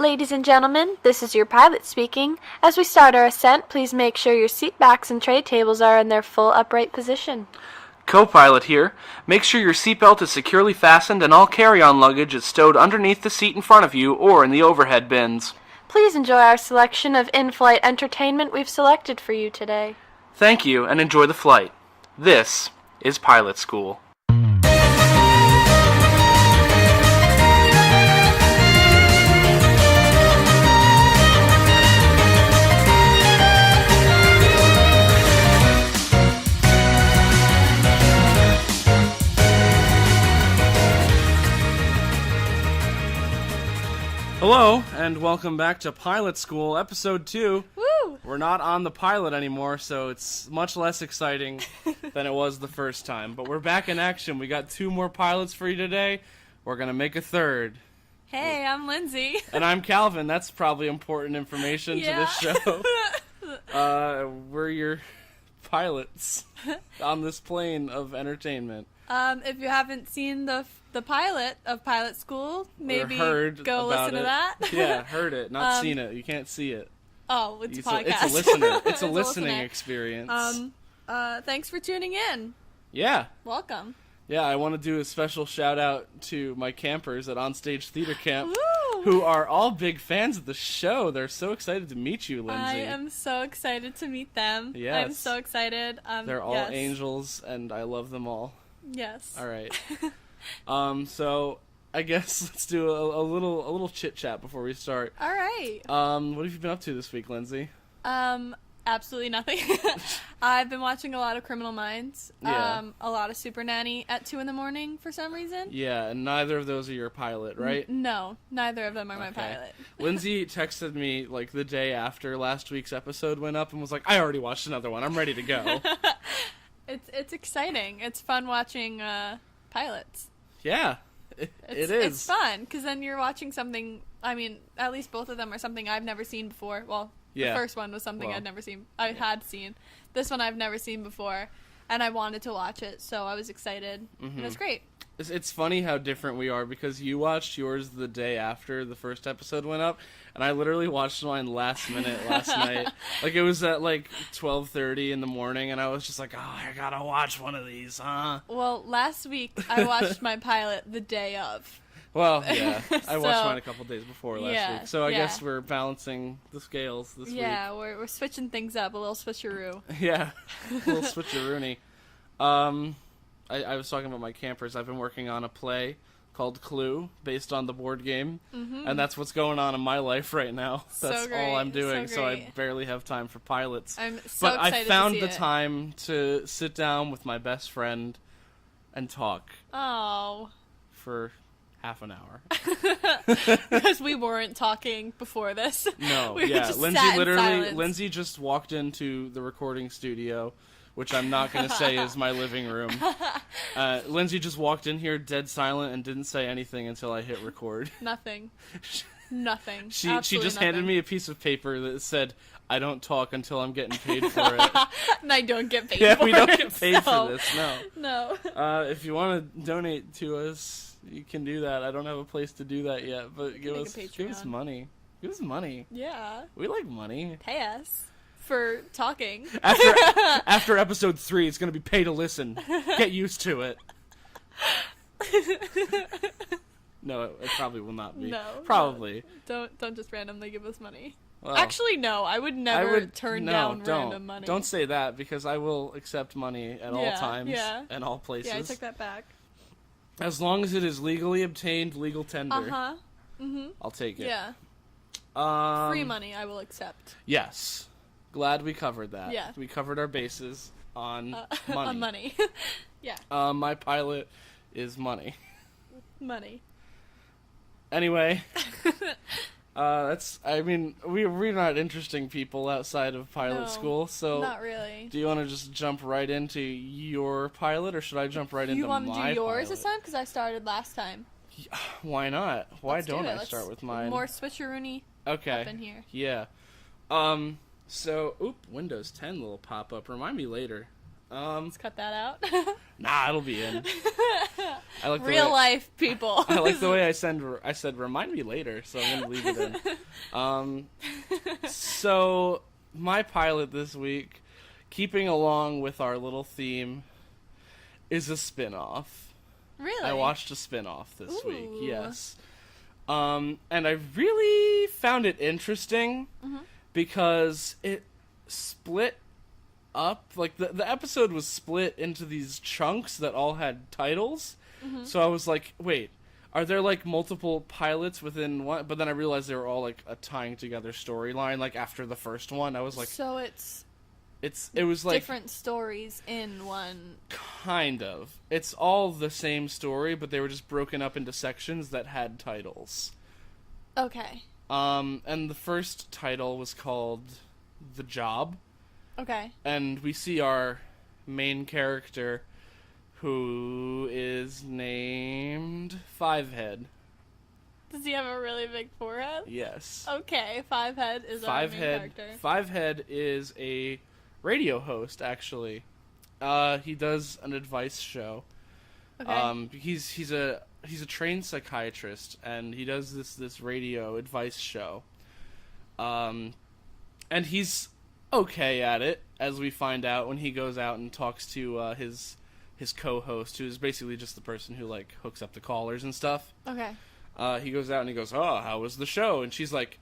Ladies and gentlemen, this is your pilot speaking. As we start our ascent, please make sure your seat backs and tray tables are in their full upright position. Co-pilot here. Make sure your seatbelt is securely fastened and all carry-on luggage is stowed underneath the seat in front of you or in the overhead bins. Please enjoy our selection of in-flight entertainment we've selected for you today. Thank you and enjoy the flight. This is Pilot School. Hello, and welcome back to Pilot School, Episode 2. Woo! We're not on the pilot anymore, so it's much less exciting than it was the first time. But we're back in action. We got 2 more pilots for you today. We're going to make a third. Hey, I'm Lindsay. And I'm Calvin. That's probably important information to this show. We're your pilots on this plane of entertainment. If you haven't seen the pilot of Pilot School, maybe go listen to that. Yeah, heard it, not seen it. You can't see it. Oh, it's a podcast. It's a listener. It's a listening experience. Thanks for tuning in. Yeah. Welcome. Yeah, I want to do a special shout out to my campers at Onstage Theater Camp, Woo! Who are all big fans of the show. They're so excited to meet you, Lindsay. I am so excited to meet them. Yes. I'm so excited. They're all angels, and I love them all. Yes. All right. So I guess let's do a little chit chat before we start. All right. What have you been up to this week, Lindsay? Absolutely nothing. I've been watching a lot of Criminal Minds. Yeah. A lot of Super Nanny at 2 a.m. for some reason. Yeah, and neither of those are your pilot, right? No, neither of them are my pilot. Lindsay texted me like the day after last week's episode went up and was like, "I already watched another one. I'm ready to go." It's exciting. It's fun watching pilots. Yeah, it is. It's fun, because then you're watching something, I mean, at least both of them are something I've never seen before. Well, yeah. The first one was something I'd never seen. I had seen. This one I've never seen before, and I wanted to watch it, so I was excited. And it was great. It's funny how different we are, because you watched yours the day after the first episode went up, and I literally watched mine last minute last night. Like, it was at, 12:30 in the morning, and I was just like, oh, I gotta watch one of these, huh? Well, last week, I watched my pilot the day of. Well, yeah. I watched mine a couple days before last week, so I yeah. guess we're balancing the scales this week. Yeah, we're switching things up, a little switcheroo. Yeah, a little switcheroony. I was talking about my campers. I've been working on a play called Clue, based on the board game, and that's what's going on in my life right now. That's all I'm doing, so I barely have time for pilots. I'm so but excited I found to see the time to sit down with my best friend and talk. Oh. For half an hour. Because we weren't talking before this. No, we yeah. just Lindsay just walked into the recording studio, which I'm not going to say is my living room. Lindsay just walked in here dead silent and didn't say anything until I hit record. Nothing. Nothing. She just handed me a piece of paper that said, "I don't talk until I'm getting paid for it." And I don't get paid for it. Yeah, we don't get paid so. for this, no. No. If you want to donate to us, you can do that. I don't have a place to do that yet, but give us money. Give us money. Yeah. We like money. Pay us for talking. After episode 3, it's going to be pay to listen. Get used to it. No, it probably will not be. No. Probably. Don't just randomly give us money. Well, actually, no. I would never turn down random money. Don't say that, because I will accept money at all times and all places. Yeah, I took that back. As long as it is legally obtained, legal tender. Uh-huh. Mm-hmm. I'll take it. Yeah. Free money I will accept. Yes. Glad we covered that. Yeah. We covered our bases on money. On money. Yeah. My pilot is money. Money. Anyway. We're not interesting people outside of pilot school, so not really. Do you want to just jump right into your pilot, or should I jump right into my pilot? You want to do yours this time? Because I started last time. Why not? Why don't I Let's start with mine? More switcheroony up in here. Yeah. So, Windows 10 little pop-up. Remind me later. Let's cut that out. Nah, it'll be in. I like the Real way, life people. I like the way I said remind me later, so I'm gonna leave it in. So my pilot this week, keeping along with our little theme, is a spin-off. Really? I watched a spin-off this week. Ooh. Yes. And I really found it interesting because it split up. Like, the episode was split into these chunks that all had titles. So I was like, wait, are there, like, multiple pilots within one? But then I realized they were all, like, a tying together storyline, like, after the first one. I was like... So it was like... different stories in one... Kind of. It's all the same story, but they were just broken up into sections that had titles. Okay. And the first title was called The Job. Okay. And we see our main character, who is named Fivehead. Does he have a really big forehead? Yes. Okay, Fivehead is our main character. Fivehead is a radio host, actually. He does an advice show. Okay. He's a trained psychiatrist, and he does this radio advice show. And he's okay at it, as we find out when he goes out and talks to his co-host, who is basically just the person who, like, hooks up the callers and stuff. Okay. He goes out and he goes, "Oh, how was the show?" And she's like,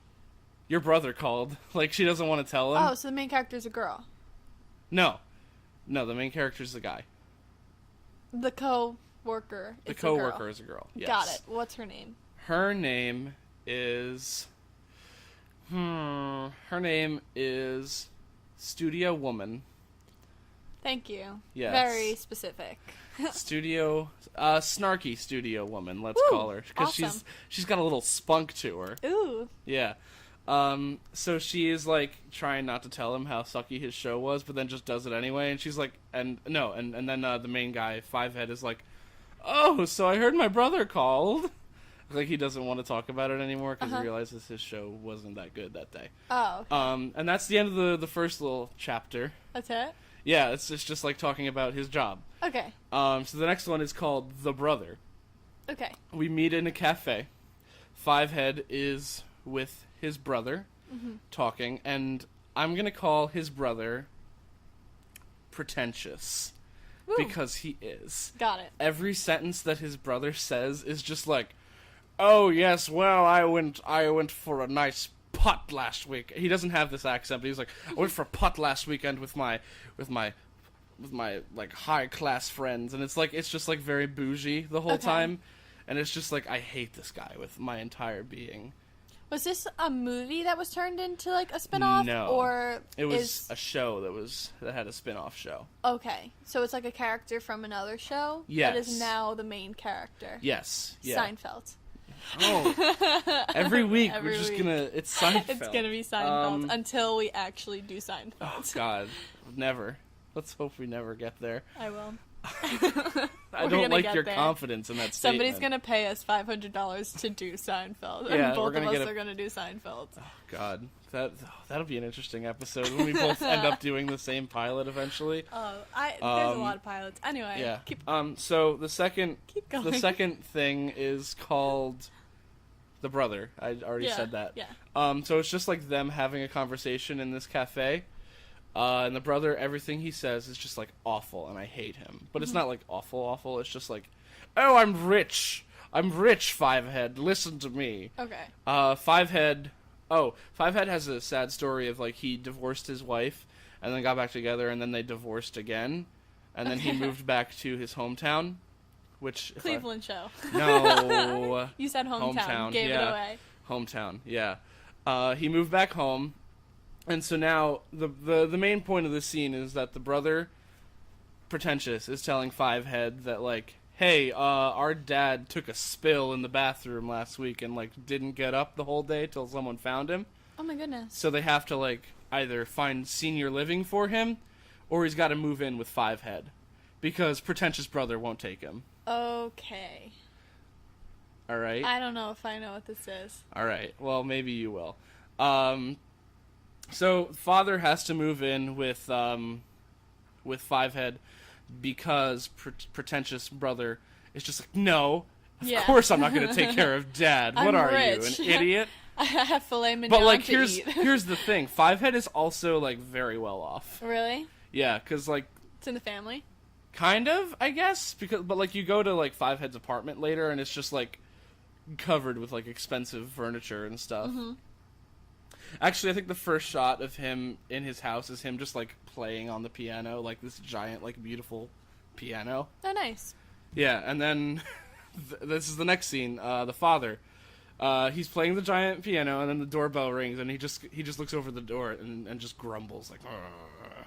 "Your brother called." Like, she doesn't want to tell him. Oh, so the main character's a girl. No, the main character's the guy. The co-worker. The co-worker is a girl. Yes. Got it. What's her name? Her name is... Her name is Studio Woman. Thank you. Yes. Very specific. Snarky Studio Woman, let's Woo, call her. Because awesome. she's got a little spunk to her. Ooh. Yeah. So she is, like, trying not to tell him how sucky his show was, but then just does it anyway, and she's like, and then the main guy, Fivehead, is like, "Oh, so I heard my brother called." Like, he doesn't want to talk about it anymore, because he realizes his show wasn't that good that day. Oh. Okay. And that's the end of the first little chapter. That's it? Yeah, it's just like talking about his job. Okay. So the next one is called The Brother. Okay. We meet in a cafe. Fivehead is with his brother talking, and I'm gonna call his brother pretentious. Woo. Because he is. Got it. Every sentence that his brother says is just like, "Oh yes, well I went for a nice putt last week." He doesn't have this accent, but he's like, "I went for a putt last weekend with my like high class friends," and it's just like very bougie the whole time, and it's just like, I hate this guy with my entire being. Was this a movie that was turned into, like, a spin-off? No. Or It was a show that had a spin-off show. Okay. So it's like a character from another show? Yes. That is now the main character? Yes. Yeah. Seinfeld. Oh. Every week Every we're just week. gonna... It's Seinfeld. It's gonna be Seinfeld until we actually do Seinfeld. Oh, God. Never. Let's hope we never get there. I will. I We're don't gonna like get your there. confidence in that Somebody's statement. gonna pay us $500 to do Seinfeld, Yeah, and we're both of gonna us get a- are gonna do Seinfeld. Oh, God. That'll be an interesting episode when we both end up doing the same pilot eventually. There's a lot of pilots. Anyway, Yeah. keep So the second going. thing is called The Brother. I already said that. Yeah. So it's just like them having a conversation in this cafe. And the brother, everything he says is just, like, awful, and I hate him. But it's not, like, awful. It's just like, "Oh, I'm rich, Fivehead. Listen to me." Okay. Fivehead has a sad story of, like, he divorced his wife, and then got back together, and then they divorced again. And then he moved back to his hometown, which... Cleveland show. No. You said hometown. Gave it away. Hometown, yeah. He moved back home. And so now, the main point of the scene is that the brother, pretentious, is telling Fivehead that, like, "Hey, our dad took a spill in the bathroom last week and, like, didn't get up the whole day till someone found him." Oh my goodness. So they have to, like, either find senior living for him, or he's got to move in with Fivehead, because pretentious brother won't take him. Okay. Alright? I don't know if I know what this is. Alright, well, maybe you will. So, father has to move in with with Fivehead because pretentious brother is just like, no, of course I'm not going to take care of Dad. What are rich. you, an idiot? I have filet mignon But like, to eat. here's the thing: Fivehead is also like very well off. Really? Yeah, because like It's in the family? kind of, I guess, but like you go to like Fivehead's apartment later, and it's just like covered with like expensive furniture and stuff. Mm-hmm. Actually, I think the first shot of him in his house is him just like playing on the piano, like this giant, like beautiful piano. Oh, nice. Yeah, and then this is the next scene. The father, he's playing the giant piano, and then the doorbell rings, and he just looks over the door and just grumbles like, "Argh."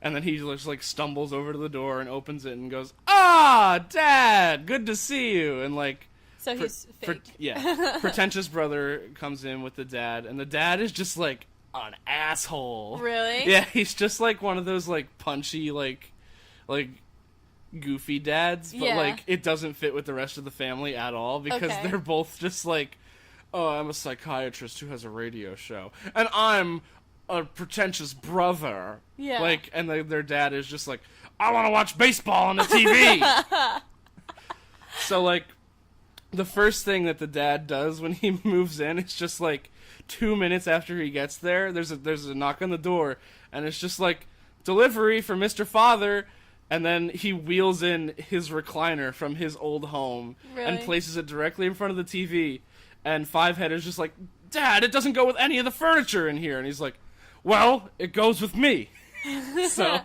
And then he just like stumbles over to the door and opens it and goes, "Ah, Dad, good to see you," and like. So he's fake. Pretentious brother comes in with the dad, and the dad is just like an asshole. Really? Yeah, he's just like one of those like punchy, like goofy dads, but like it doesn't fit with the rest of the family at all because they're both just like, oh, I'm a psychiatrist who has a radio show, and I'm a pretentious brother. Yeah. Like, and their dad is just like, I want to watch baseball on the TV. So like. The first thing that the dad does when he moves in, it's just like 2 minutes after he gets there, there's a knock on the door, and it's just like, delivery for Mr. Father, and then he wheels in his recliner from his old home and places it directly in front of the TV, and Fivehead is just like, Dad, it doesn't go with any of the furniture in here, and he's like, well, it goes with me. So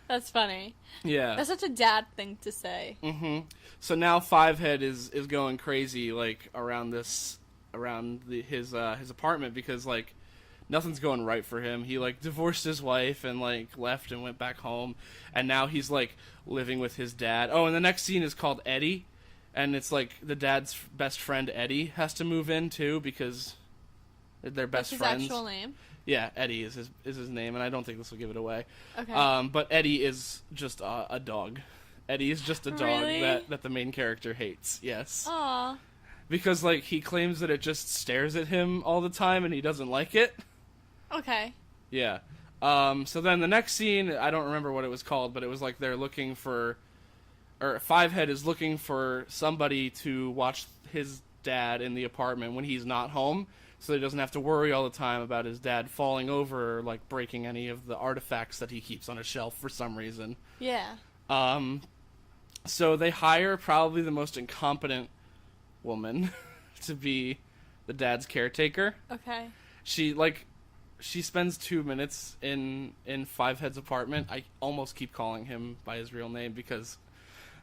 that's funny. Yeah. That's such a dad thing to say. Mm-hmm. So now Fivehead is going crazy like around his apartment because like nothing's going right for him. He like divorced his wife and like left and went back home, and now he's like living with his dad. Oh, and the next scene is called Eddie, and it's like the dad's best friend Eddie has to move in too because they're best friends. His actual name? Yeah, Eddie is his name, and I don't think this will give it away. Okay. But Eddie is just a dog. Eddie is just a dog that the main character hates. Yes. Aww. Because like he claims that it just stares at him all the time, and he doesn't like it. Okay. Yeah. So then the next scene, I don't remember what it was called, but it was like they're looking for, or Fivehead is looking for somebody to watch his dad in the apartment when he's not home, so he doesn't have to worry all the time about his dad falling over or like breaking any of the artifacts that he keeps on a shelf for some reason. Yeah. So they hire probably the most incompetent woman to be the dad's caretaker. Okay. She spends 2 minutes in Fivehead's apartment. I almost keep calling him by his real name because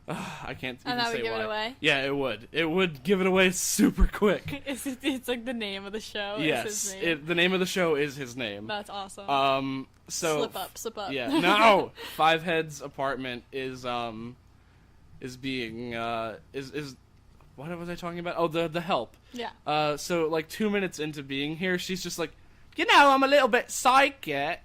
I can't even say why. And that would give it away? Yeah, it would. It would give it away super quick. It's like the name of the show. Yes, Is his name. the name of the show is his name. That's awesome. So slip up. Yeah, no. Fivehead's apartment is being what was I talking about? Oh, the help. Yeah. So like 2 minutes into being here, she's just like, you know, I'm a little bit psychic,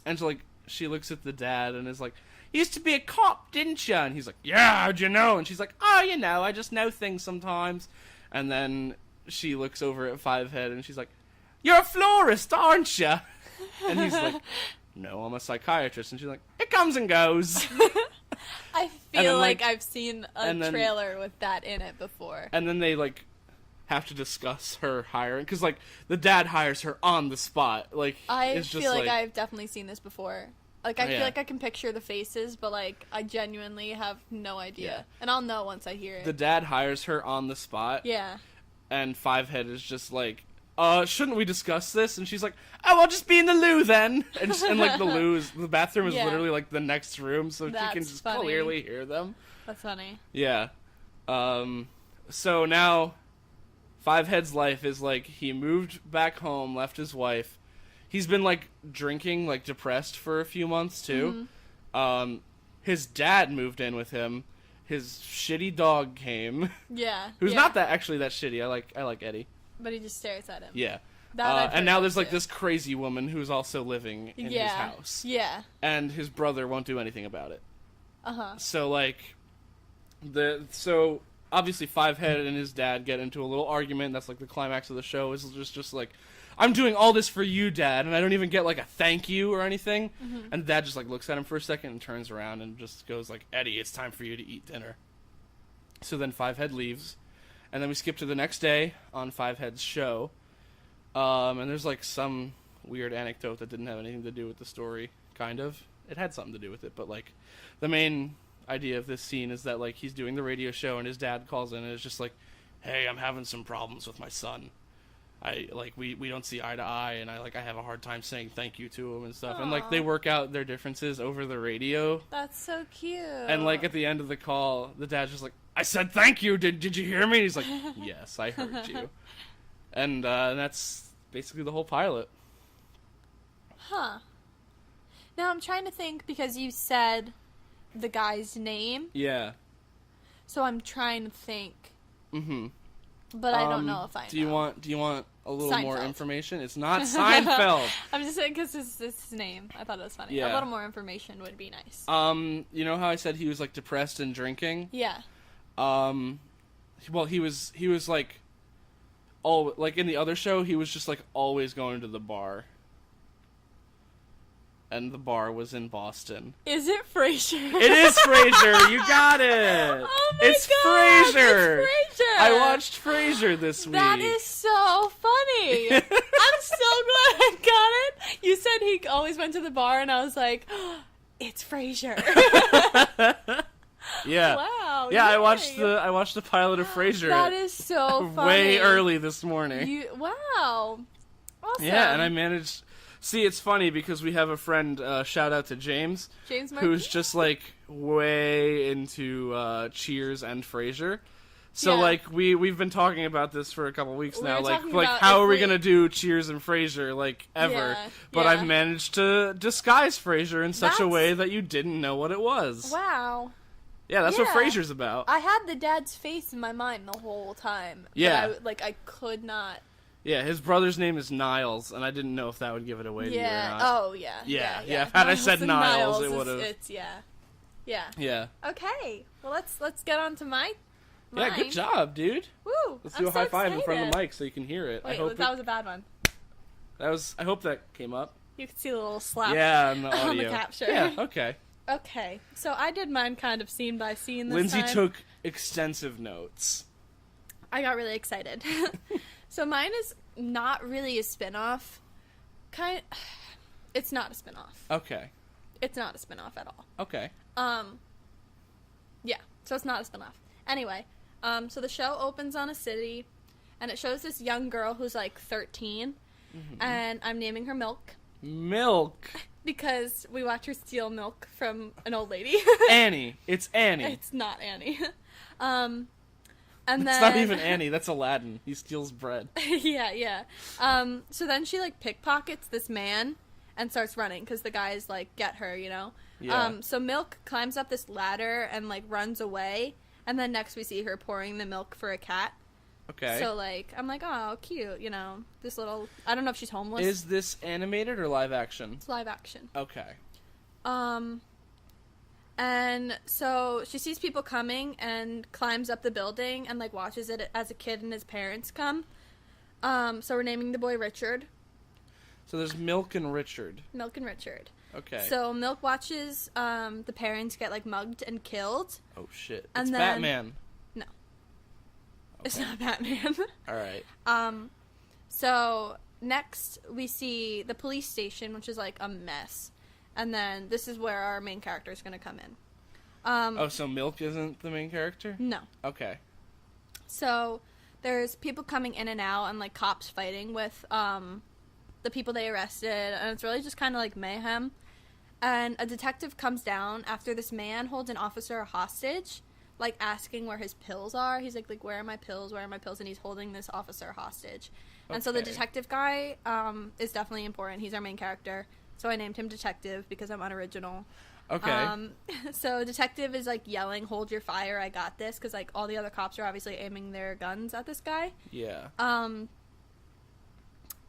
and so like she looks at the dad and is like, you used to be a cop, didn't you? And he's like, yeah, how'd you know? And she's like, oh, you know, I just know things sometimes. And then she looks over at Fivehead and she's like, you're a florist, aren't you? And he's like, no, I'm a psychiatrist. And she's like, it comes and goes. I feel like I've seen a trailer with that in it before. And then they like have to discuss her hiring because like the dad hires her on the spot. Like I feel like I've definitely seen this before. Like I feel Yeah. like I can picture the faces, but like I genuinely have no idea. Yeah. And I'll know once I hear it. The dad hires her on the spot. Yeah. And Fivehead is just like, shouldn't we discuss this? And she's like, oh, I'll just be in the loo then. And like the bathroom is literally like the next room, so she can just clearly hear them. That's funny. Yeah. So now Fivehead's life is like he moved back home, left his wife. He's been like drinking, like depressed for a few months too. Mm-hmm. His dad moved in with him. His shitty dog came. Yeah. Who's not that shitty. I like Eddie. But he just stares at him. Yeah. And now there's like this crazy woman who's also living in his house. Yeah. And his brother won't do anything about it. Uh-huh. So like obviously Fivehead and his dad get into a little argument. That's like the climax of the show. Is just like, I'm doing all this for you, Dad, and I don't even get like a thank you or anything. And Dad just like looks at him for a second and turns around and just goes like, Eddie, it's time for you to eat dinner. So then Fivehead leaves, and then we skip to the next day on Fivehead's show. And there's like some weird anecdote that didn't have anything to do with the story, kind of. It had something to do with it, but like the main idea of this scene is that like he's doing the radio show and his dad calls in and is just like, hey, I'm having some problems with my son. We don't see eye to eye, and I have a hard time saying thank you to him and stuff. Aww. And like they work out their differences over the radio. That's so cute. And like at the end of the call, the dad's just like, I said thank you. Did you hear me? And he's like, yes, I heard you. And that's basically the whole pilot. Huh. Now I'm trying to think, because you said the guy's name. Yeah. So I'm trying to think. Mm-hmm. But I don't know if I know. Do you want a little more Seinfeld. information? It's not Seinfeld. I'm just saying because it's his name. I thought it was funny. Yeah. A little more information would be nice. You know how I said he was like depressed and drinking? Yeah. Well, he was like, like in the other show, he was just like always going to the bar. And the bar was in Boston. Is it Frasier? It is Frasier. You got it. Oh my it's God, Frasier. It's Frasier. I watched Frasier this week. That is so funny. I'm so glad I got it. You said he always went to the bar, and I was like, oh, it's Frasier. Yeah. Wow. Yeah, yay. I watched the pilot of Frasier. That is so funny. Way early this morning. Wow. Awesome. Yeah, and I managed. See, it's funny because we have a friend. Shout out to James. James Markey? Who's just like way into Cheers and Frasier. So Yeah. like we've been talking about this for a couple weeks We now. were Like talking like about how if are we we- gonna do Cheers and Frasier like ever? Yeah, But yeah. I've managed to disguise Frasier in such a That's- way that you didn't know what it was. Wow. Yeah, that's what Yeah. Frasier's about. I had the dad's face in my mind the whole time. Yeah. But I could not. Yeah, his brother's name is Niles, and I didn't know if that would give it away to you or Yeah. not. Oh, yeah. Yeah. Had I said and Niles, it is- would've- It's yeah. Yeah. Yeah. Okay. Well, let's get on to mine. Yeah, good job, dude. Woo! Let's I'm do a so high five in front of the excited. mic so you can hear it. Wait, I hope that was a bad one. I hope that came up. You could see the little slap. Yeah, on the on audio. the capture. Yeah, okay. Okay, so I did mine kind of scene by scene this Lindsay time. took extensive notes. I got really excited. So mine is not really a spin-off. It's not a spin-off. Okay. It's not a spin-off at all. Okay. Yeah, so it's not a spin-off. Anyway, so the show opens on a city, and it shows this young girl who's like 13, and I'm naming her Milk, Milk. because we watch her steal milk from an old lady. Annie. It's Annie. It's not Annie. And then It's not even Annie. That's Aladdin. He steals bread. yeah. So then she like pickpockets this man and starts running because the guys like get her, you know. Yeah. So Milk climbs up this ladder and like runs away, and then next we see her pouring the milk for a cat. Okay. So like I'm like, oh, cute, you know, this little. I don't know if she's homeless. Is this animated or live action? It's live action. Okay. And so she sees people coming and climbs up the building and like watches it as a kid and his parents come. So we're naming the boy Richard. So there's Milk and Richard. Milk and Richard. Okay. So Milk watches the parents get like mugged and killed. Oh shit. And It's then- Batman. No. It's Okay. not Batman. All right. So next we see the police station, which is like a mess. And then this is where our main character is going to come in. Oh, so Milk isn't the main character? No. Okay. So there's people coming in and out and like cops fighting with the people they arrested, and it's really just kind of like mayhem. And a detective comes down after this man holds an officer hostage, like asking where his pills are. He's like where are my pills? Where are my pills? And he's holding this officer hostage. And so the Okay. detective guy is definitely important. He's our main character. So I named him Detective because I'm unoriginal. Okay. So Detective is like yelling, "Hold your fire, I got this," because like all the other cops are obviously aiming their guns at this guy. Yeah.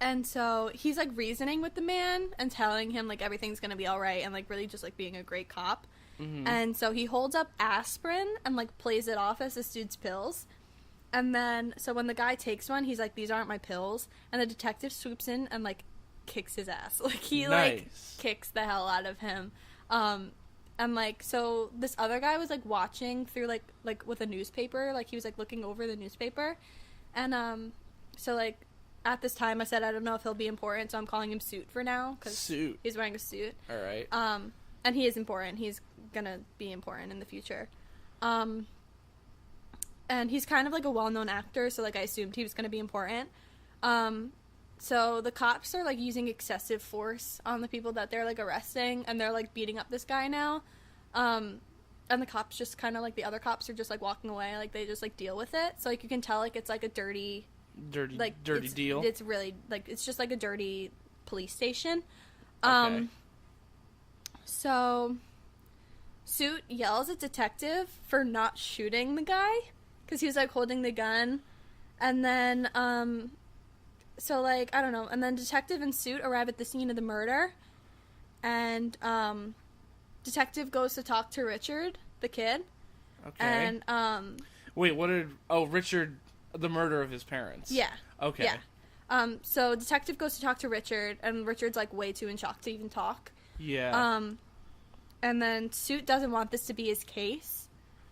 And so he's like reasoning with the man and telling him like everything's gonna be all right and like really just like being a great cop. And so he holds up aspirin and, like, plays it off as this dude's pills. And then, so when the guy takes one, he's like, these aren't my pills. And the detective swoops in and, like, kicks his ass. Like, he, like, kicks the hell out of him. And, like, so this other guy was, like, watching through, like with a newspaper. Like, he was, like, looking over the newspaper. And, so, like, at this time, I said, I don't know if he'll be important, so I'm calling him Suit for now. Cause he's wearing a suit. All right. And he is important. He's gonna be important in the future. And he's kind of, like, a well-known actor, so, like, I assumed he was gonna be important. So the cops are, like, using excessive force on the people that they're, like, arresting, and they're, like, beating up this guy now. And the cops just kind of, like, the other cops are just, like, walking away. Like, they just, like, deal with it. So, like, you can tell, like, it's, like, a dirty deal. It's really, like, it's just, like, a dirty police station. Okay. So Suit yells at Detective for not shooting the guy, because he was, like, holding the gun. And then, so, like, I don't know. And then Detective and Suit arrive at the scene of the murder. And, Detective goes to talk to Richard, the kid. Okay. And, wait, Richard, the murder of his parents. Yeah. Okay. Yeah. So Detective goes to talk to Richard, and Richard's, like, way too in shock to even talk. Yeah. And then Suit doesn't want this to be his case.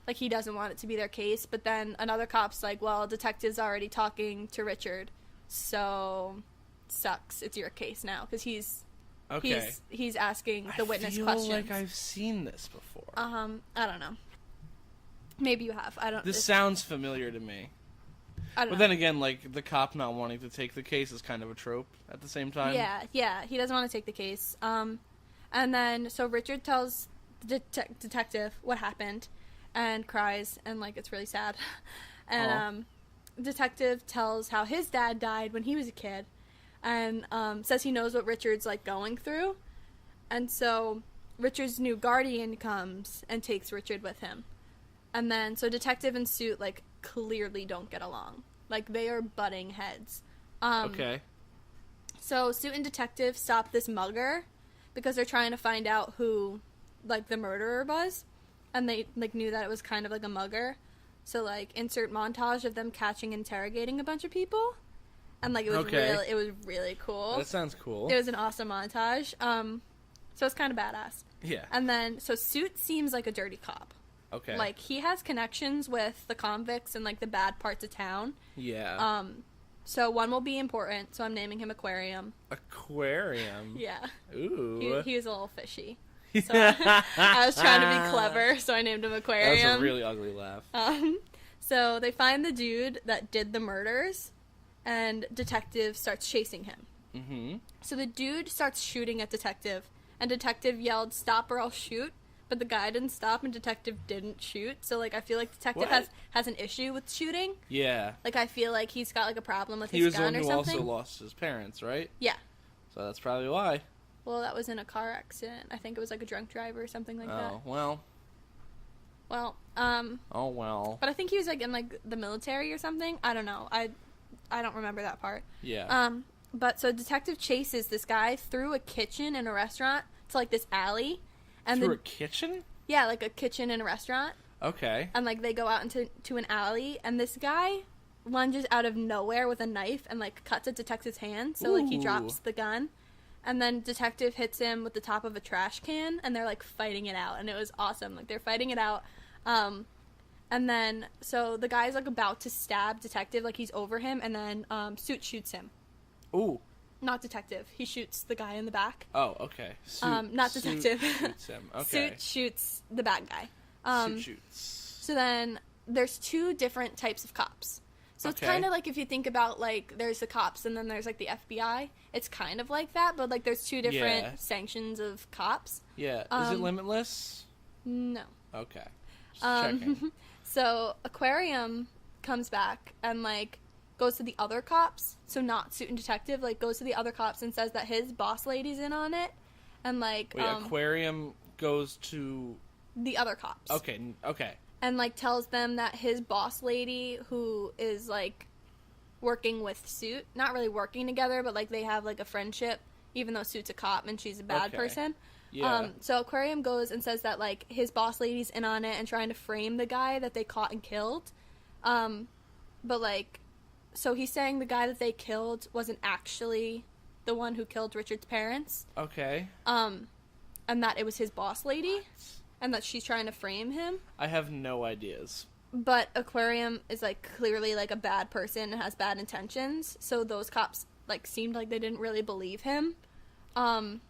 Like, he doesn't want it to be their case. But then another cop's like, well, Detective's already talking to Richard, so sucks. It's your case now, because he's asking the witness questions. I feel like I've seen this before. I don't know. Maybe you have. I don't. This sounds familiar to me. I don't know. But then again, like, the cop not wanting to take the case is kind of a trope at the same time. Yeah. He doesn't want to take the case. And then, so Richard tells the detective what happened and cries, and, like, it's really sad. And, Detective tells how his dad died when he was a kid, and, says he knows what Richard's, like, going through. And so Richard's new guardian comes and takes Richard with him. And then, so Detective and Suit, like, clearly don't get along. Like, they are butting heads. Okay. So Suit and Detective stop this mugger because they're trying to find out who, like, the murderer was. And they, like, knew that it was kind of like a mugger. So, like, insert montage of them catching and interrogating a bunch of people. And, like, it was really cool. That sounds cool. It was an awesome montage. So it's kind of badass. Yeah. And then, so Suit seems like a dirty cop. Okay. Like, he has connections with the convicts and, like, the bad parts of town. Yeah. So one will be important, so I'm naming him Aquarium. Aquarium? Yeah. Ooh. He was a little fishy. So I was trying to be clever, so I named him Aquarium. That was a really ugly laugh. So they find the dude that did the murders, and Detective starts chasing him. Mm-hmm. So the dude starts shooting at Detective, and Detective yelled, "Stop or I'll shoot." But the guy didn't stop, and Detective didn't shoot. So, like, I feel like Detective has an issue with shooting. Yeah. Like, I feel like he's got, like, a problem with his gun or something. He was the one who also lost his parents, right? Yeah. So that's probably why. Well, that was in a car accident. I think it was, like, a drunk driver or something like that. Oh, well. Well, Oh, well. But I think he was, like, in, like, the military or something. I don't know. I don't remember that part. Yeah. But so Detective chases this guy through a kitchen in a restaurant to, like, this alley. And through a kitchen? Yeah, like a kitchen in a restaurant. Okay. And, like, they go out into an alley, and this guy lunges out of nowhere with a knife and, like, cuts at Detective's hand. So, like, he drops the gun. And then Detective hits him with the top of a trash can, and they're, like, fighting it out. And it was awesome. Like, they're fighting it out. And then, so the guy's, like, about to stab Detective, like, he's over him, and then Suit shoots him. Ooh. Not Detective. He shoots the guy in the back. Oh, okay. Not Detective. Suit shoots him. Okay. Suit shoots the bad guy. Suit shoots. So then there's two different types of cops. So it's kind of like if you think about, like, there's the cops and then there's, like, the FBI. It's kind of like that, but, like, there's two different sanctions of cops. Yeah. Is it limitless? No. Okay. Just checking. So Aquarium comes back and, like, goes to the other cops, so not Suit and Detective, like, goes to the other cops and says that his boss lady's in on it, and, like, wait, Aquarium goes to the other cops. Okay. And, like, tells them that his boss lady, who is, like, working with Suit, not really working together, but, like, they have, like, a friendship, even though Suit's a cop and she's a bad person, Yeah. So Aquarium goes and says that, like, his boss lady's in on it and trying to frame the guy that they caught and killed. But, like, so he's saying the guy that they killed wasn't actually the one who killed Richard's parents. Okay. And that it was his boss lady. And that she's trying to frame him. I have no ideas. But Aquarium is, like, clearly, like, a bad person and has bad intentions. So those cops, like, seemed like they didn't really believe him. And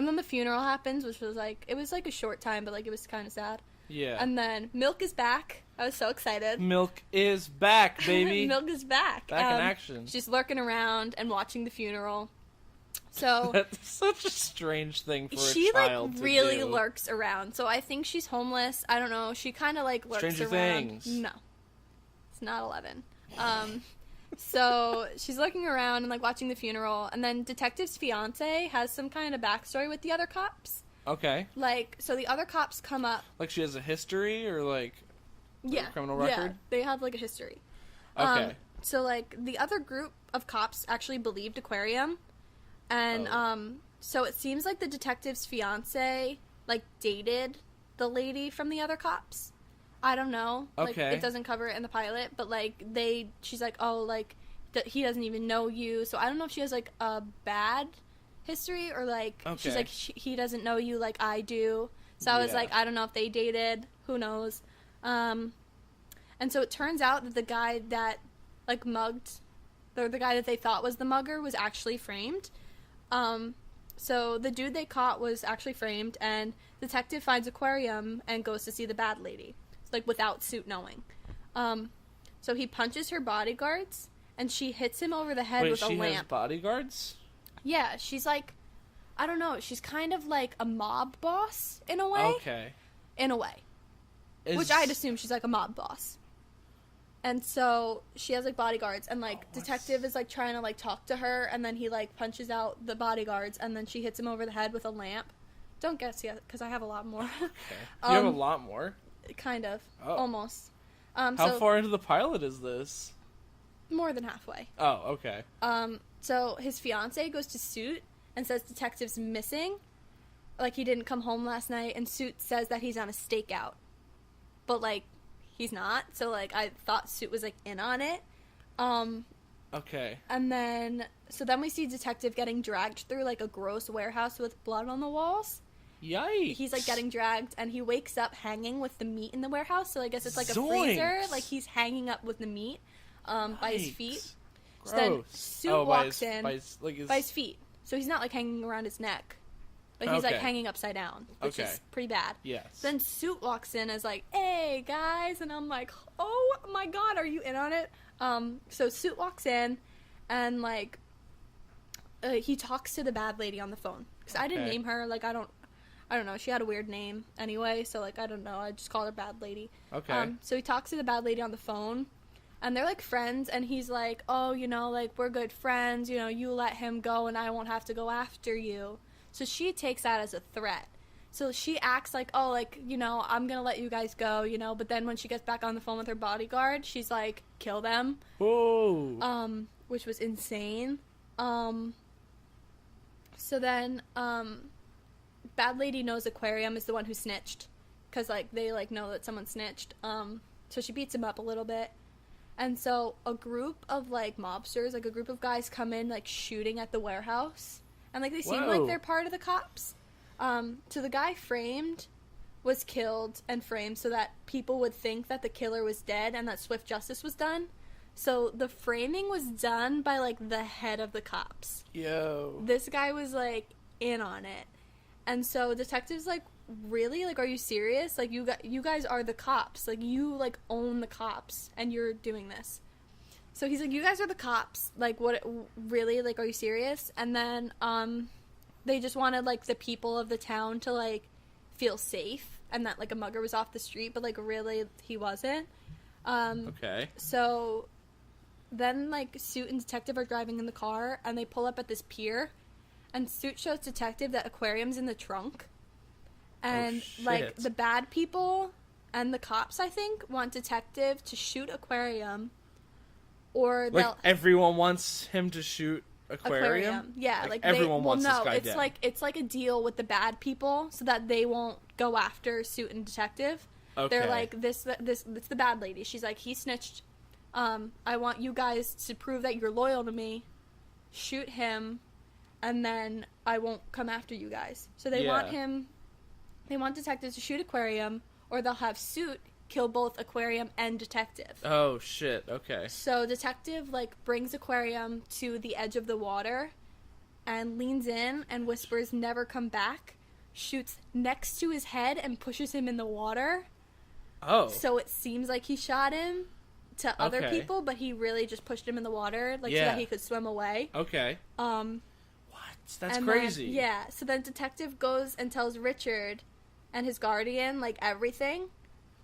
then the funeral happens, which was, like, it was, like, a short time, but, like, it was kind of sad. Yeah. And then Milk is back. I was so excited. Milk is back, baby. Milk is back. Back in action. She's lurking around and watching the funeral. So that's such a strange thing for a child she, like, to really do. lurks around. So I think she's homeless. I don't know. She kind of, like, lurks Stranger around. Things. No. It's not 11. So she's looking around and, like, watching the funeral, and then Detective's fiance has some kind of backstory with the other cops. Okay. Like, so the other cops come up. Like she has a history or, like, a criminal record? Yeah, they have, like, a history. Okay. So, like, the other group of cops actually believed Aquarium, and, so it seems like the detective's fiance, like, dated the lady from the other cops. I don't know. Okay. Like, it doesn't cover it in the pilot, but, like, she's like, oh, like, he doesn't even know you. So I don't know if she has, like, a bad history or, like, she's like, he doesn't know you like I do. So I was like, I don't know if they dated. Who knows? And so it turns out that the guy that, like, mugged, or the guy that they thought was the mugger was actually framed. So the dude they caught was actually framed, and Detective finds Aquarium and goes to see the bad lady. Like, without Suit knowing. So he punches her bodyguards, and she hits him over the head with a lamp. Wait, she has bodyguards? Yeah, she's like, I don't know, she's kind of like a mob boss, in a way. Okay. In a way. Which I'd assume she's like a mob boss. And so she has, like, bodyguards, and, like, Detective is, like, trying to, like, talk to her, and then he, like, punches out the bodyguards, and then she hits him over the head with a lamp. Don't guess yet, because I have a lot more. Okay. You have a lot more? Kind of. Oh. Almost. How far into the pilot is this? More than halfway. Oh, okay. So his fiance goes to Suit and says Detective's missing. Like, he didn't come home last night, and Suit says that he's on a stakeout. But, like, he's not. So, like, I thought Suit was, like, in on it. Okay. And then, so then we see Detective getting dragged through, like, a gross warehouse with blood on the walls. Yikes. He's, like, getting dragged, and he wakes up hanging with the meat in the warehouse. So I guess it's like a Zoinks. freezer. Like, he's hanging up with the meat by his feet. Gross. So then Suit walks in by his feet. So he's not, like, hanging around his neck. But he's, like, hanging upside down, which is pretty bad. Yes. Then Suit walks in as, like, hey, guys. And I'm like, oh, my God, are you in on it? So Suit walks in, and, like, he talks to the bad lady on the phone. Because I didn't name her. Like, I don't know. She had a weird name anyway, so, like, I don't know. I just called her Bad Lady. Okay. So he talks to the bad lady on the phone, and they're, like, friends, and he's like, oh, you know, like, we're good friends. You know, you let him go, and I won't have to go after you. So she takes that as a threat. So she acts like, oh, like, you know, I'm going to let you guys go, you know. But then when she gets back on the phone with her bodyguard, she's like, kill them. Whoa. Which was insane. So then, Bad Lady knows Aquarium is the one who snitched. Because, like, they, like, know that someone snitched. So she beats him up a little bit. And so a group of, like, mobsters, like, a group of guys come in, like, shooting at the warehouse. And, like, they seem like they're part of the cops. So the guy framed was killed and framed so that people would think that the killer was dead and that swift justice was done. So the framing was done by, like, the head of the cops. Yo. This guy was, like, in on it. And so Detective's like, really? Like, are you serious? Like, you guys are the cops. Like, you, like, own the cops, and you're doing this. So he's like, you guys are the cops. Like, what, really? Like, are you serious? And then, they just wanted, like, the people of the town to, like, feel safe, and that, like, a mugger was off the street, but, like, really, he wasn't. Okay. So then, like, Suit and Detective are driving in the car, and they pull up at this pier, and Suit shows Detective that Aquarium's in the trunk. And, like, the bad people and the cops, I think, want Detective to shoot Aquarium, or like, they'll... everyone wants him to shoot aquarium? Yeah, like everyone wants this guy it's dead. it's like a deal with the bad people so that they won't go after Suit and Detective. Okay. They're like, this it's the bad lady. She's like, he snitched. I want you guys to prove that you're loyal to me. Shoot him, and then I won't come after you guys. So they want Detective to shoot Aquarium, or they'll have Suit kill both Aquarium and Detective. Oh, shit. Okay. So Detective, like, brings Aquarium to the edge of the water and leans in and whispers, "Never come back," shoots next to his head and pushes him in the water. Oh. So it seems like he shot him to other Okay. people, but he really just pushed him in the water, like, so Yeah. that he could swim away. Okay. What? That's And crazy. Then, yeah, so then Detective goes and tells Richard and his guardian, like, everything.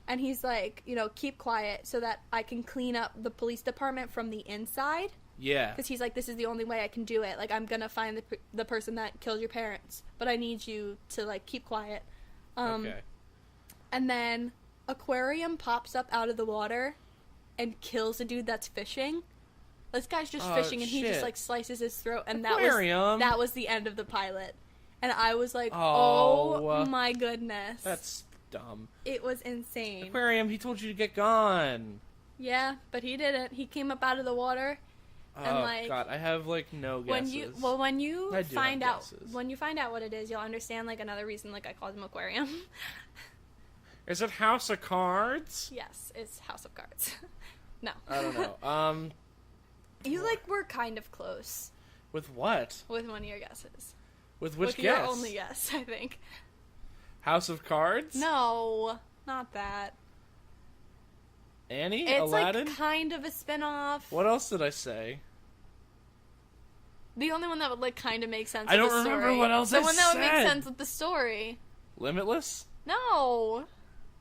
And he's like, keep quiet so that I can clean up the police department from the inside. Yeah. Because he's like, this is the only way I can do it. Like, I'm going to find the person that killed your parents. But I need you to, like, keep quiet. Okay. And then Aquarium pops up out of the water and kills a dude that's fishing. This guy's just fishing, and he shit. just, like, slices his throat. And Aquarium. that was the end of the pilot. And I was like, Oh. oh my goodness. That's dumb. It was insane. Aquarium, he told you to get gone. Yeah, but he didn't. He came up out of the water. And, Oh, like, God. I have, like, no guesses. when you I do find have out guesses. when you find out what it is, you'll understand, like, another reason, like, I called him Aquarium. Is it House of Cards? Yes, it's House of Cards. No. I don't know. You, like, were kind of close With what? with one of your guesses. With which with guess? your only guess, I think. House of Cards? No, not that. Annie? It's Aladdin? like kind of a spin-off. What else did I say? The only one that would, like, kind of make sense I with don't the remember story. what else The I one that would make said. sense with the story. Limitless? No.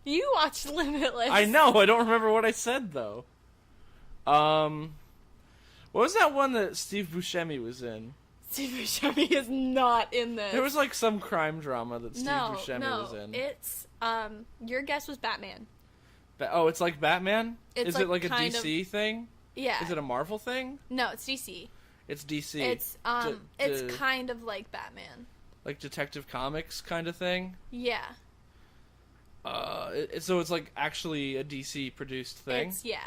You watched Limitless. I know, I don't remember what I said, though. What was that one that Steve Buscemi was in? Steve Buscemi is not in this. There was, like, some crime drama that Steve Buscemi was in. It's, your guess was Batman. It's like Batman? It's Is it like like a kind DC thing? Yeah. Is it a Marvel thing? No, it's DC. It's DC. It's, it's kind of like Batman. Like Detective Comics kind of thing? Yeah. So it's like actually a DC produced thing? Yeah.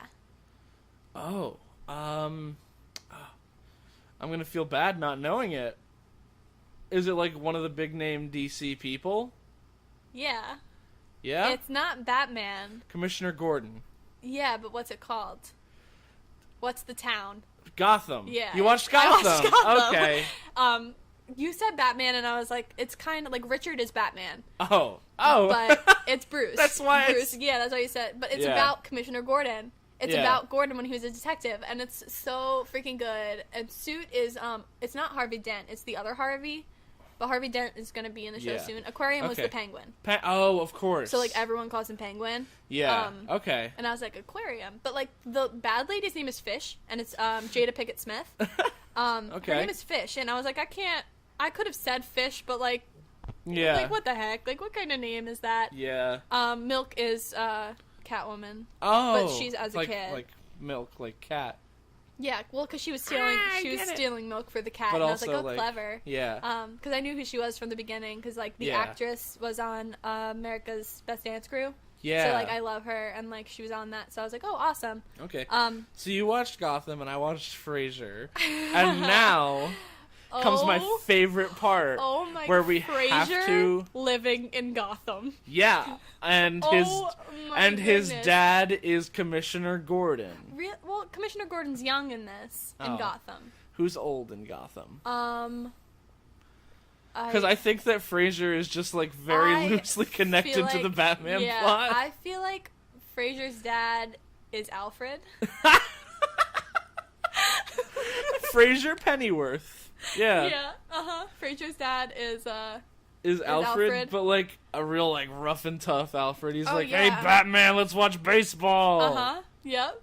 Oh. I'm gonna feel bad not knowing it. Is it like one of the big name DC people? Yeah. Yeah? It's not Batman. Commissioner Gordon. Yeah, but what's it called? What's the town? Gotham. Yeah. You watched I Gotham? watched Gotham. Okay. You said Batman, and I was like, it's kind of like Richard is Batman. Oh. But it's Bruce. That's why Bruce. Yeah, that's what you said. But it's Yeah. about Commissioner Gordon. It's Yeah. about Gordon when he was a detective, and it's so freaking good. And Suit is it's not Harvey Dent, it's the other Harvey. But Harvey Dent is going to be in the show Yeah. soon. Aquarium was Okay. the Penguin. Oh, of course. So, like, everyone calls him Penguin. Yeah. Okay. And I was like, Aquarium. But, like, the bad lady's name is Fish, and it's Jada Pinkett Smith. Okay. Her name is Fish, and I was like, I could have said Fish, but, like, Yeah. like, what the heck? Like, what kind of name is that? Yeah. Milk is Catwoman. Oh. But she's as a kid. Like milk, like cat. Yeah, well, because she was stealing, stealing milk for the cat, But and I was also, like, oh, clever. Yeah. Because I knew who she was from the beginning, because, like, the Yeah. actress was on America's Best Dance Crew. Yeah. So, like, I love her, and, like, she was on that, so I was like, oh, awesome. Okay. So you watched Gotham, and I watched Frasier, and now comes my favorite part. Oh my! where we Frasier have to. living in Gotham. Yeah, and his goodness. dad is Commissioner Gordon, Well, Commissioner Gordon's young in this in Oh. Gotham. who's old in Gotham. Because I think that Frasier is just like very loosely connected to the Batman plot. I feel like Frasier's dad is Alfred. Frasier Pennyworth. Yeah. Yeah. Frasier's dad is Alfred, Alfred. but like a real like rough and tough Alfred. He's like, yeah. "Hey Batman, let's watch baseball." Yep.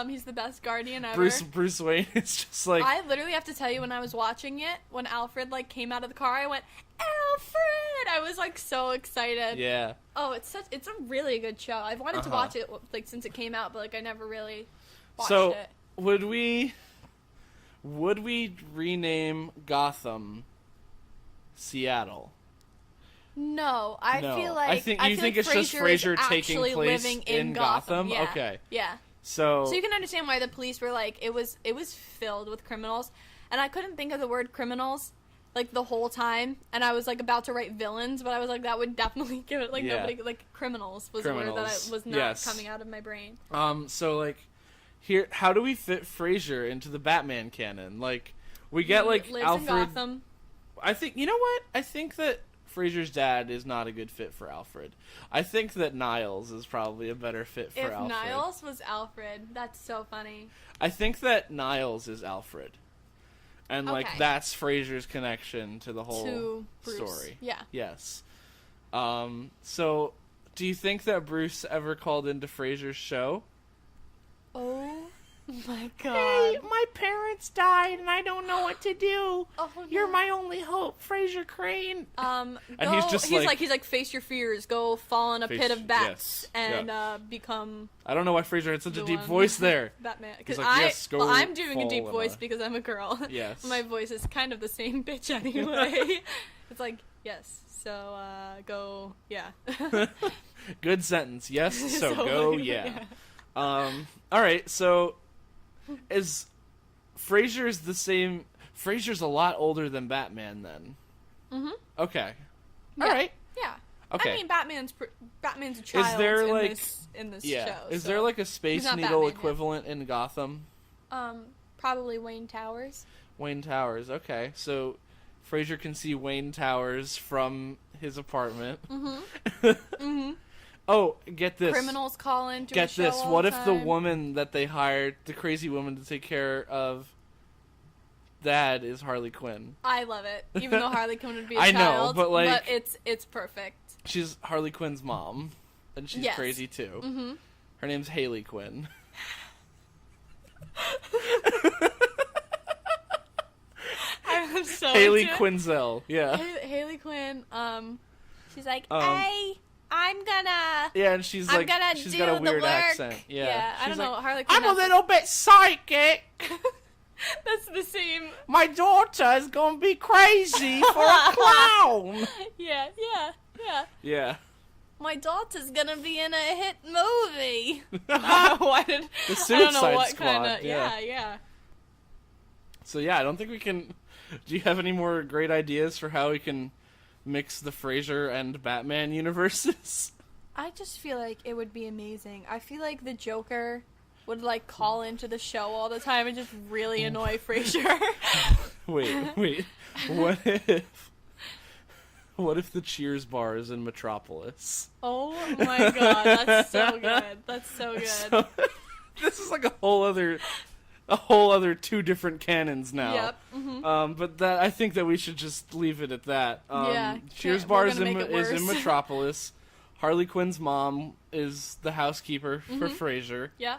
He's the best guardian ever. Bruce Wayne is just like, I literally have to tell you, when I was watching it, when Alfred like came out of the car, I went, Alfred! I was like so excited. yeah. Oh, it's a really good show. I've wanted to watch it like since it came out, but like I never really watched So it. would we would we rename Gotham Seattle? No, I No. feel like I think it's just Frasier taking place living in Gotham. Yeah. Okay. Yeah. So you can understand why the police were like it was filled with criminals, and I couldn't think of the word criminals like the whole time, and I was like about to write villains, but I was like that would definitely give it like nobody like criminals was a word that I was not coming out of my brain. So like here, how do we fit Frasier into the Batman canon? Like we get like lives Alfred. in Gotham. I think you know what? I think that Frasier's dad is not a good fit for Alfred. I think that Niles is probably a better fit for Alfred. If Niles was Alfred, that's so funny. I think that Niles is Alfred. And like that's Frasier's connection to the whole story. Yeah. Yes. So do you think that Bruce ever called into Frasier's show? Oh my god. Hey, my parents died and I don't know what to do. Oh, no. You're my only hope, Frasier Crane. And he's just he's like face your fears, go fall in a pit of bats and become I don't know why Frasier had such a deep voice there. Batman. Because like, I'm doing a deep voice because I'm a girl. Yes. My voice is kind of the same bitch anyway. It's like, yes. So go Good sentence. Yes, so go yeah. All right, so is Frasier's the same? Frasier's a lot older than Batman, then. Mm-hmm. Okay. All right. Yeah. Okay. I mean, Batman's a child. Is there in this show? Is there like a Space Needle Batman, equivalent in Gotham? Probably Wayne Towers. Wayne Towers. Okay, so Frasier can see Wayne Towers from his apartment. Mm-hmm. Mm-hmm. Oh, get this. Criminals call into Get a show this. all What the if time. the woman that they hired, the crazy woman to take care of Dad, is Harley Quinn? I love it. Even though Harley Quinn would be a I child. know, but it's perfect. She's Harley Quinn's mom, and she's crazy too. Mm-hmm. Her name's Haley Quinn. I'm so Haley into it. Quinzel. Yeah. Haley Quinn. She's like, hey. I'm gonna. Yeah, and she's like, she's got a weird work. accent. Yeah, I don't know. Like, Harley Quinn. I'm a little bit psychic. That's the same. My daughter is gonna be crazy for a clown. Yeah. Yeah. My daughter's gonna be in a hit movie. The Suicide Squad. Kinda, yeah. So yeah, I don't think we can. Do you have any more great ideas for how we can mix the Frasier and Batman universes? I just feel like it would be amazing. I feel like the Joker would like call into the show all the time and just really annoy Frasier. Wait. What if the Cheers bar is in Metropolis? Oh my god, that's so good. That's so good. So, this is like a whole other two different canons now. Yep. Mm-hmm. But that I think that we should just leave it at that. Yeah. Cheers bar is in Metropolis. Harley Quinn's mom is the housekeeper for Frasier. Yeah.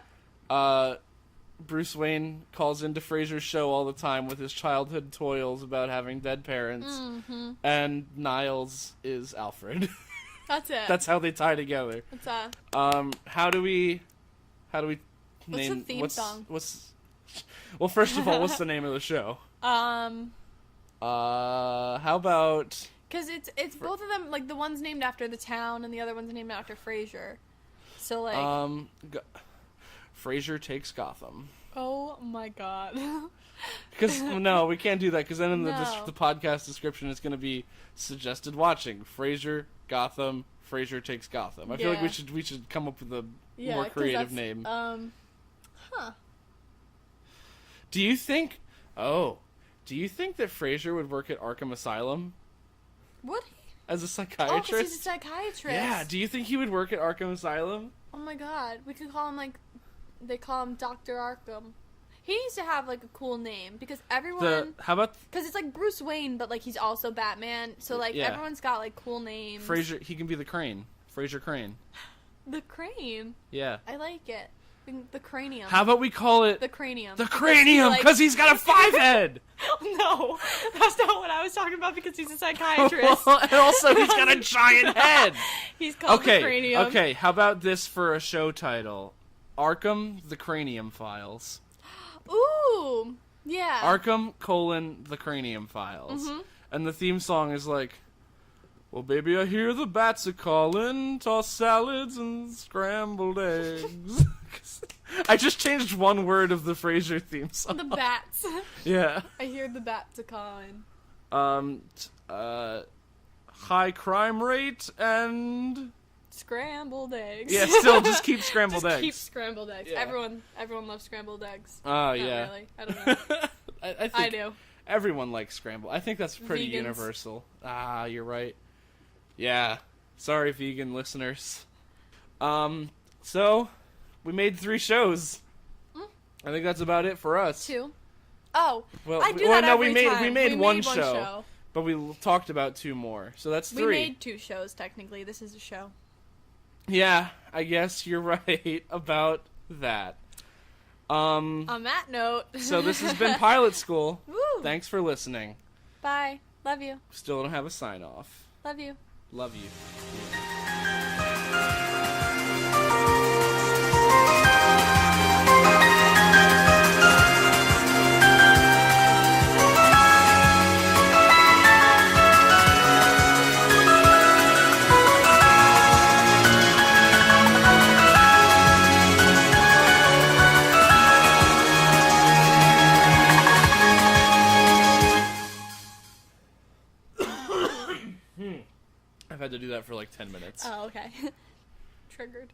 Bruce Wayne calls into Frasier's show all the time with his childhood toils about having dead parents. Mm-hmm. And Niles is Alfred. That's it. That's how they tie together. That's how do we What's name the theme song? Well, first of all, what's the name of the show? How about? Because it's both of them, like the one's named after the town and the other one's named after Frasier. So like Frasier Takes Gotham. Oh my god. Because no, we can't do that. Because then in the podcast description, it's going to be suggested watching Frasier Gotham. Frasier Takes Gotham. I feel like we should come up with a more creative name. Do you think that Frasier would work at Arkham Asylum? Would he? As a psychiatrist? Oh, because he's a psychiatrist. Yeah, do you think he would work at Arkham Asylum? Oh my god. We could call him, like, they call him Dr. Arkham. He needs to have, like, a cool name, because everyone... How about... Because it's, like, Bruce Wayne, but, like, he's also Batman, so, like, everyone's got, like, cool names. Frasier, he can be the Crane. Frasier Crane. The Crane? Yeah. I like it. The Cranium. How about we call it... The Cranium. The Cranium, because he's got a 5-head! No, that's not what I was talking about, because he's a psychiatrist. And also, he's got a giant head! He's called the Cranium. Okay, how about this for a show title? Arkham, the Cranium Files. Ooh, Yeah. Arkham, the Cranium Files. Mhm. And the theme song is like, well, baby, I hear the bats a calling, toss salads and scrambled eggs. I just changed one word of the Frasier theme song. The bats. Yeah. I hear the bats a calling. High crime rate and... Scrambled eggs. Yeah, still, just keep scrambled Just eggs. keep scrambled eggs. Yeah. Everyone loves scrambled eggs. Oh, Not yeah. really. I don't know. I think I do. everyone likes scrambled. I think that's pretty Vegans. universal. Ah, you're right. Yeah. Sorry, vegan listeners. So, we made 3 shows. I think that's about it for us. 2. Oh, Well, I do that no, every we made time. we made We one made one show, show. but we talked about 2 more. So that's 3. We made 2 shows, technically. This is a show. Yeah, I guess you're right about that. On that note. So this has been Pilot School. Woo. Thanks for listening. Bye. Love you. Still don't have a sign off. Love you. Love you. I've had to do that for like 10 minutes. Oh, okay. Triggered.